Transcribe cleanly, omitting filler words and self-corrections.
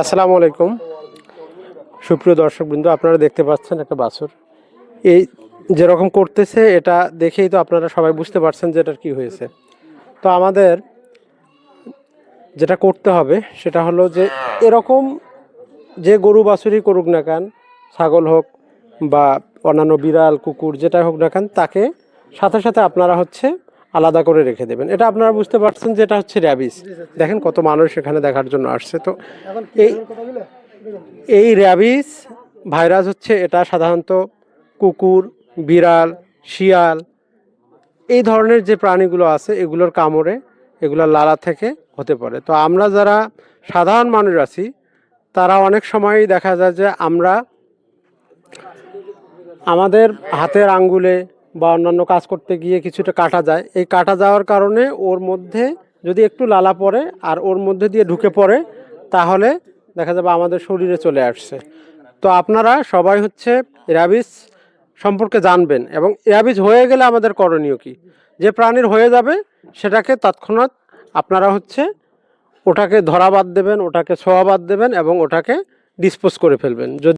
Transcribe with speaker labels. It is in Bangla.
Speaker 1: আসসালামু আলাইকুম সুপ্রিয় দর্শকবৃন্দ, আপনারা দেখতে পাচ্ছেন একটা বাছুর এই যেরকম করতেছে, এটা দেখেই তো আপনারা সবাই বুঝতে পারছেন যে এটার কি হয়েছে। তো আমাদের যেটা করতে হবে সেটা হলো যে এরকম যে গরু বাছুরই করুক না কেন, ছাগল হোক বা অন্যান্য বিড়াল কুকুর যেটা হোক না কেন, তাকে সাথে সাথে আপনারা আলাদা করে রেখে দেবেন। এটা আপনারা বুঝতে পারছেন যে এটা হচ্ছে র্যাবিস। দেখেন কত মানুষ এখানে দেখার জন্য আসছে। তো এই র্যাবিস ভাইরাস এটা সাধারণত কুকুর, বিড়াল, শিয়াল এই ধরনের যে প্রাণীগুলো আছে এগুলোর কামড়ে, এগুলোর লালা থেকে হতে পারে। তো আমরা যারা সাধারণ মানুষ আছি তারা অনেক সময়ই দেখা যায় যে আমরা আমাদের হাতের আঙ্গুলে বা অন্যান্য কাজ করতে গিয়ে কিছুটা কাটা যায়। এই কাটা যাওয়ার কারণে ওর মধ্যে যদি একটু লালা পড়ে আর ওর মধ্যে দিয়ে ঢুকে পড়ে, তাহলে দেখা যাবে আমাদের শরীরে চলে আসছে। তো আপনারা সবাই র্যাবিস সম্পর্কে জানবেন, এবং র্যাবিস হয়ে গেলে আমাদের করণীয় কি। যে প্রাণীর হয়ে যাবে সেটাকে তৎক্ষণাৎ আপনারা ওটাকে ধরা বাদ দেবেন, ওটাকে ছোঁয়া বাদ দেবেন এবং ওটাকে ডিসপোজ করে ফেলবেন। যদি